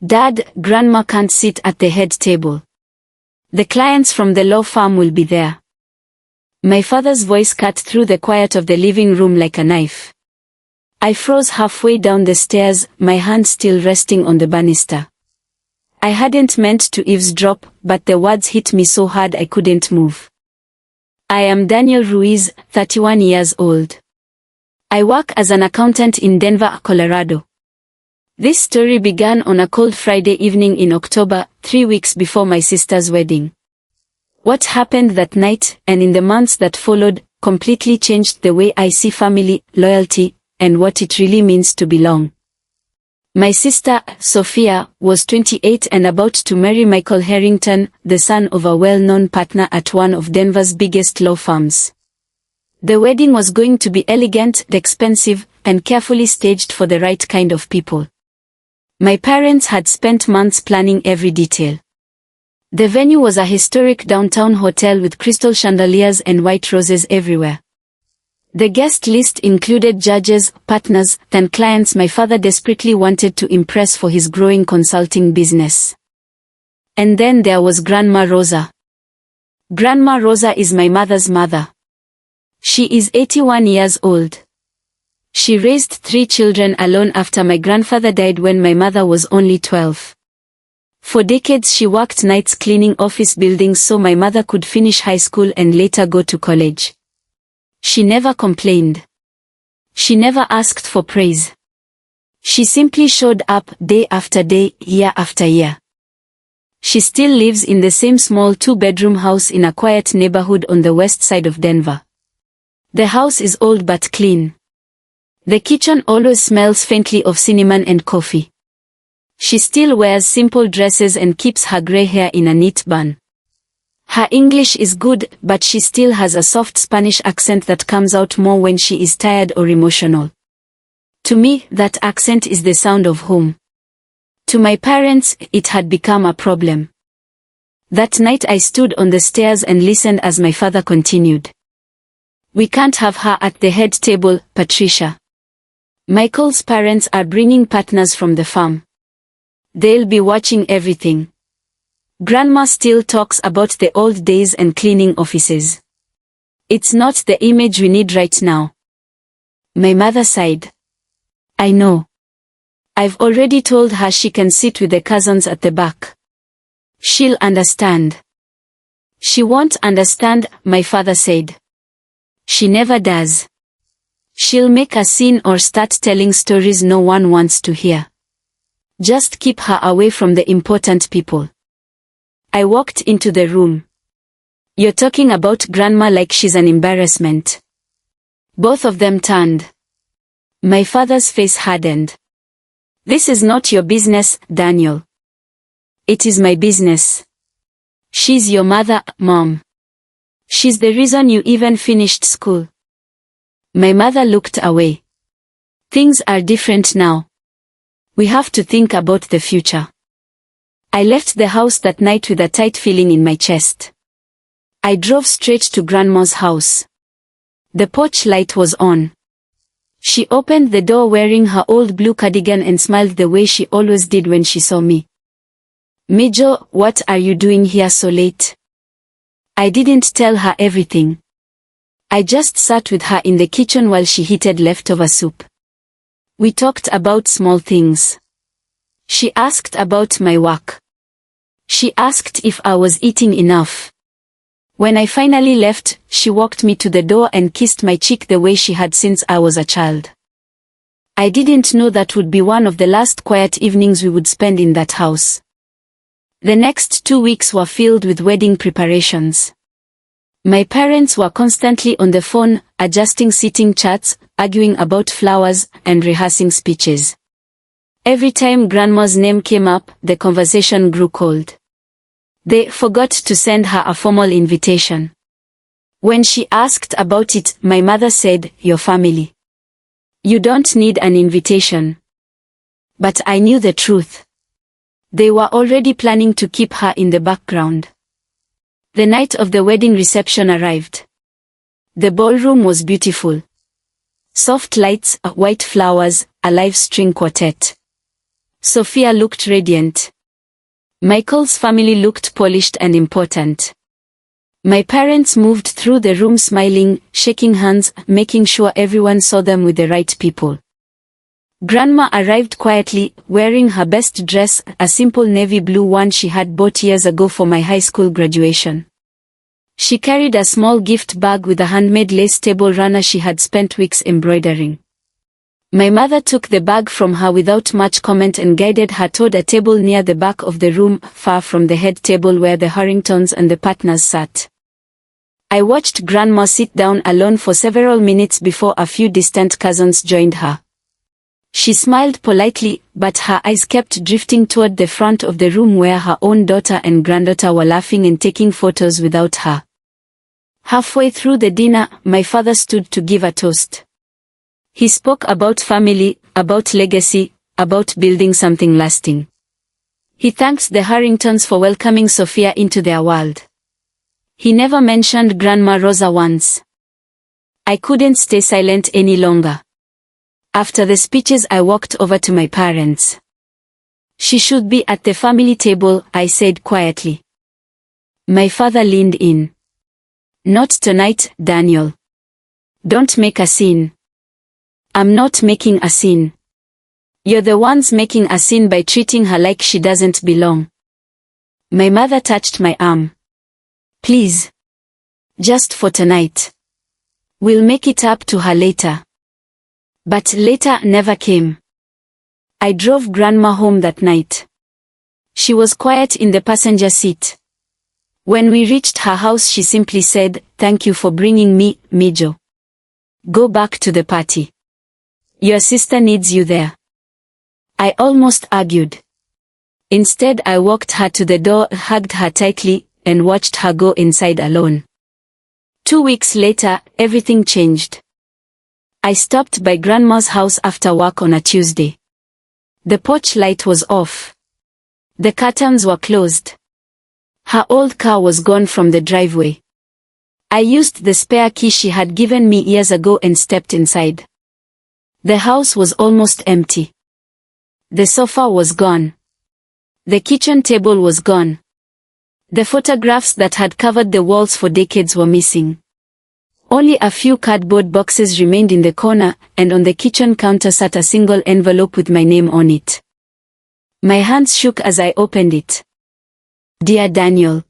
Dad, Grandma can't sit at the head table. The clients from the law firm will be there. My father's voice cut through the quiet of the living room like a knife. I froze halfway down the stairs, my hand still resting on the banister. I hadn't meant to eavesdrop, but the words hit me so hard I couldn't move. I am Daniel Ruiz, 31 years old. I work as an accountant in Denver, Colorado. This story began on a cold Friday evening in October, 3 weeks before my sister's wedding. What happened that night, and in the months that followed, completely changed the way I see family, loyalty, and what it really means to belong. My sister, Sophia, was 28 and about to marry Michael Harrington, the son of a well-known partner at one of Denver's biggest law firms. The wedding was going to be elegant, expensive, and carefully staged for the right kind of people. My parents had spent months planning every detail. The venue was a historic downtown hotel with crystal chandeliers and white roses everywhere. The guest list included judges, partners, and clients my father desperately wanted to impress for his growing consulting business. And then there was Grandma Rosa. Grandma Rosa is my mother's mother. She is 81 years old. She raised 3 children alone after my grandfather died when my mother was only 12. For decades she worked nights cleaning office buildings so my mother could finish high school and later go to college. She never complained. She never asked for praise. She simply showed up day after day, year after year. She still lives in the same small 2-bedroom house in a quiet neighborhood on the west side of Denver. The house is old but clean. The kitchen always smells faintly of cinnamon and coffee. She still wears simple dresses and keeps her gray hair in a neat bun. Her English is good, but she still has a soft Spanish accent that comes out more when she is tired or emotional. To me, that accent is the sound of home. To my parents, it had become a problem. That night I stood on the stairs and listened as my father continued. We can't have her at the head table, Patricia. Michael's parents are bringing partners from the farm. They'll be watching everything. Grandma still talks about the old days and cleaning offices. It's not the image we need right now. My mother sighed. I know. I've already told her she can sit with the cousins at the back. She'll understand. She won't understand, my father said. She never does. She'll make a scene or start telling stories no one wants to hear. Just keep her away from the important people. I walked into the room. You're talking about Grandma like she's an embarrassment. Both of them turned. My father's face hardened. This is not your business, Daniel. It is my business. She's your mother, Mom. She's the reason you even finished school. My mother looked away. Things are different now. We have to think about the future. I left the house that night with a tight feeling in my chest. I drove straight to Grandma's house. The porch light was on. She opened the door wearing her old blue cardigan and smiled the way she always did when she saw me. Mijo, what are you doing here so late? I didn't tell her everything. I just sat with her in the kitchen while she heated leftover soup. We talked about small things. She asked about my work. She asked if I was eating enough. When I finally left, she walked me to the door and kissed my cheek the way she had since I was a child. I didn't know that would be one of the last quiet evenings we would spend in that house. The next 2 weeks were filled with wedding preparations. My parents were constantly on the phone, adjusting seating charts, arguing about flowers, and rehearsing speeches. Every time Grandma's name came up, the conversation grew cold. They forgot to send her a formal invitation. When she asked about it, my mother said, "Your family. You don't need an invitation." But I knew the truth. They were already planning to keep her in the background. The night of the wedding reception arrived. The ballroom was beautiful. Soft lights, white flowers, a live string quartet. Sophia looked radiant. Michael's family looked polished and important. My parents moved through the room smiling, shaking hands, making sure everyone saw them with the right people. Grandma arrived quietly, wearing her best dress, a simple navy blue one she had bought years ago for my high school graduation. She carried a small gift bag with a handmade lace table runner she had spent weeks embroidering. My mother took the bag from her without much comment and guided her toward a table near the back of the room, far from the head table where the Harringtons and the partners sat. I watched Grandma sit down alone for several minutes before a few distant cousins joined her. She smiled politely, but her eyes kept drifting toward the front of the room where her own daughter and granddaughter were laughing and taking photos without her. Halfway through the dinner, my father stood to give a toast. He spoke about family, about legacy, about building something lasting. He thanked the Harringtons for welcoming Sophia into their world. He never mentioned Grandma Rosa once. I couldn't stay silent any longer. After the speeches, I walked over to my parents. She should be at the family table, I said quietly. My father leaned in. Not tonight, Daniel. Don't make a scene. I'm not making a scene. You're the ones making a scene by treating her like she doesn't belong. My mother touched my arm. Please. Just for tonight. We'll make it up to her later. But later never came. I drove Grandma home that night. She was quiet in the passenger seat. When we reached her house, she simply said, "Thank you for bringing me, Mijo. Go back to the party. Your sister needs you there." I almost argued. Instead, I walked her to the door, hugged her tightly, and watched her go inside alone. 2 weeks later, everything changed. I stopped by Grandma's house after work on a Tuesday. The porch light was off. The curtains were closed. Her old car was gone from the driveway. I used the spare key she had given me years ago and stepped inside. The house was almost empty. The sofa was gone. The kitchen table was gone. The photographs that had covered the walls for decades were missing. Only a few cardboard boxes remained in the corner, and on the kitchen counter sat a single envelope with my name on it. My hands shook as I opened it. Dear Daniel,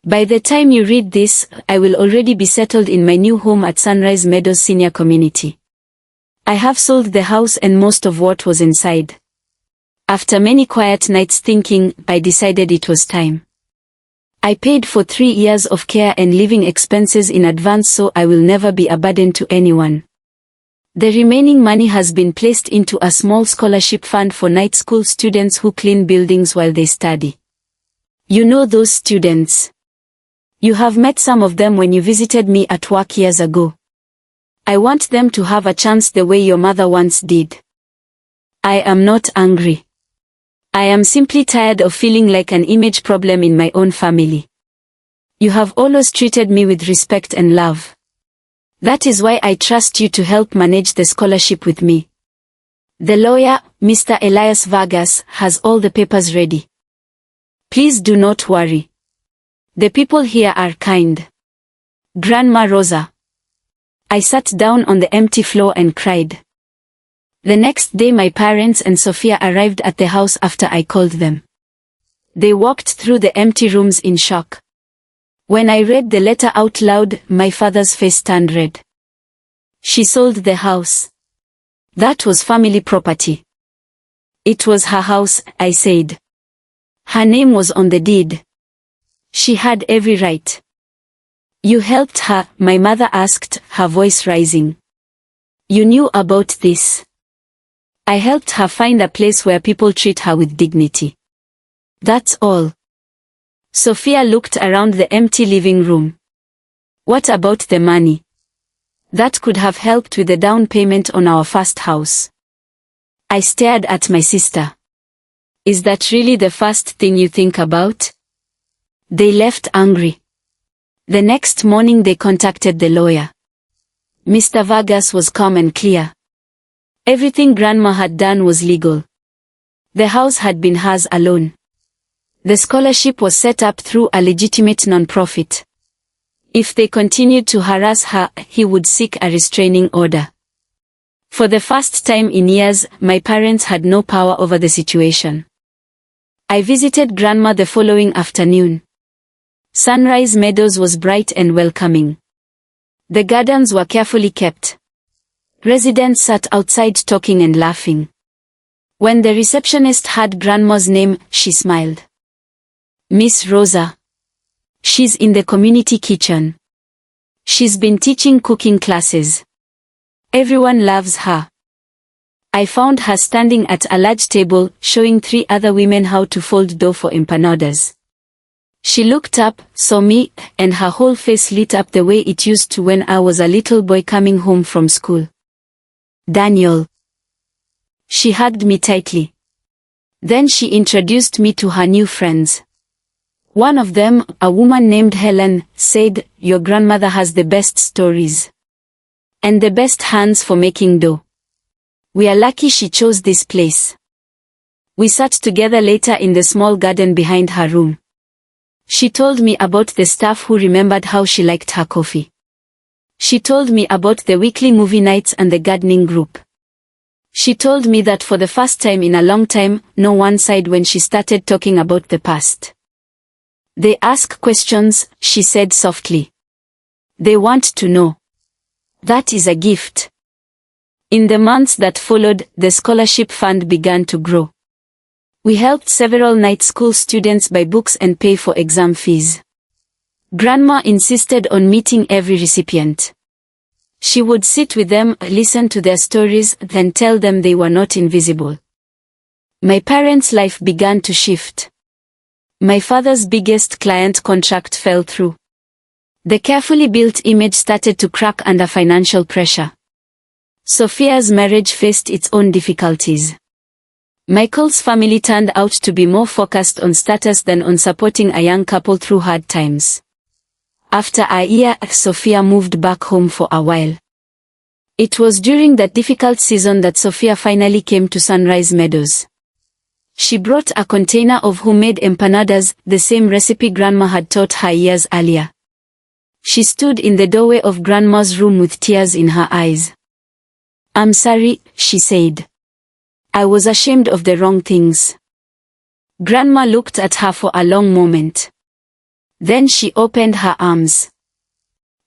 by the time you read this, I will already be settled in my new home at Sunrise Meadows Senior Community. I have sold the house and most of what was inside. After many quiet nights thinking, I decided it was time. I paid for 3 years of care and living expenses in advance so I will never be a burden to anyone. The remaining money has been placed into a small scholarship fund for night school students who clean buildings while they study. You know those students. You have met some of them when you visited me at work years ago. I want them to have a chance the way your mother once did. I am not angry. I am simply tired of feeling like an image problem in my own family. You have always treated me with respect and love. That is why I trust you to help manage the scholarship with me. The lawyer, Mr. Elias Vargas, has all the papers ready. Please do not worry. The people here are kind. Grandma Rosa. I sat down on the empty floor and cried. The next day my parents and Sophia arrived at the house after I called them. They walked through the empty rooms in shock. When I read the letter out loud, my father's face turned red. She sold the house. That was family property. It was her house, I said. Her name was on the deed. She had every right. You helped her, my mother asked, her voice rising. You knew about this. I helped her find a place where people treat her with dignity. That's all. Sophia looked around the empty living room. What about the money? That could have helped with the down payment on our first house. I stared at my sister. Is that really the first thing you think about? They left angry. The next morning they contacted the lawyer. Mr. Vargas was calm and clear. Everything Grandma had done was legal. The house had been hers alone. The scholarship was set up through a legitimate non-profit. If they continued to harass her, he would seek a restraining order. For the first time in years, my parents had no power over the situation. I visited Grandma the following afternoon. Sunrise Meadows was bright and welcoming. The gardens were carefully kept. Residents sat outside talking and laughing. When the receptionist heard Grandma's name, she smiled. Miss Rosa. She's in the community kitchen. She's been teaching cooking classes. Everyone loves her. I found her standing at a large table, showing 3 other women how to fold dough for empanadas. She looked up, saw me, and her whole face lit up the way it used to when I was a little boy coming home from school. Daniel. She hugged me tightly. Then she introduced me to her new friends. One of them, a woman named Helen, said, "Your grandmother has the best stories. And the best hands for making dough. We are lucky she chose this place." We sat together later in the small garden behind her room. She told me about the staff who remembered how she liked her coffee. She told me about the weekly movie nights and the gardening group. She told me that for the first time in a long time, no one sighed when she started talking about the past. "They ask questions," she said softly. "They want to know. That is a gift." In the months that followed, the scholarship fund began to grow. We helped several night school students buy books and pay for exam fees. Grandma insisted on meeting every recipient. She would sit with them, listen to their stories, then tell them they were not invisible. My parents' life began to shift. My father's biggest client contract fell through. The carefully built image started to crack under financial pressure. Sophia's marriage faced its own difficulties. Michael's family turned out to be more focused on status than on supporting a young couple through hard times. After a year, Sophia moved back home for a while. It was during that difficult season that Sophia finally came to Sunrise Meadows. She brought a container of homemade empanadas, the same recipe Grandma had taught her years earlier. She stood in the doorway of Grandma's room with tears in her eyes. "I'm sorry," she said. "I was ashamed of the wrong things." Grandma looked at her for a long moment. Then she opened her arms.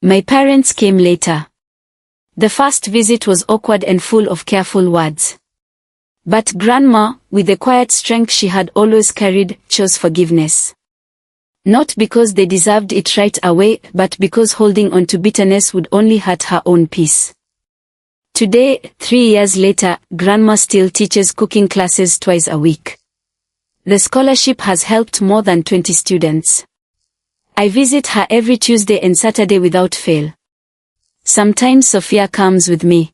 My parents came later. The first visit was awkward and full of careful words. But Grandma, with the quiet strength she had always carried, chose forgiveness. Not because they deserved it right away, but because holding on to bitterness would only hurt her own peace. Today, 3 years later, Grandma still teaches cooking classes twice a week. The scholarship has helped more than 20 students. I visit her every Tuesday and Saturday without fail. Sometimes Sophia comes with me.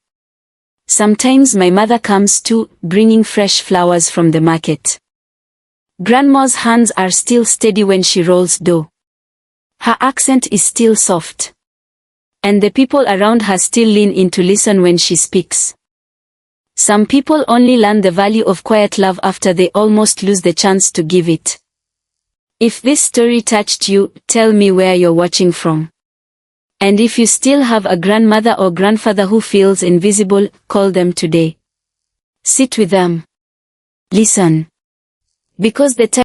Sometimes my mother comes too, bringing fresh flowers from the market. Grandma's hands are still steady when she rolls dough. Her accent is still soft. And the people around her still lean in to listen when she speaks. Some people only learn the value of quiet love after they almost lose the chance to give it. If this story touched you, tell me where you're watching from. And if you still have a grandmother or grandfather who feels invisible, call them today. Sit with them. Listen. Because the time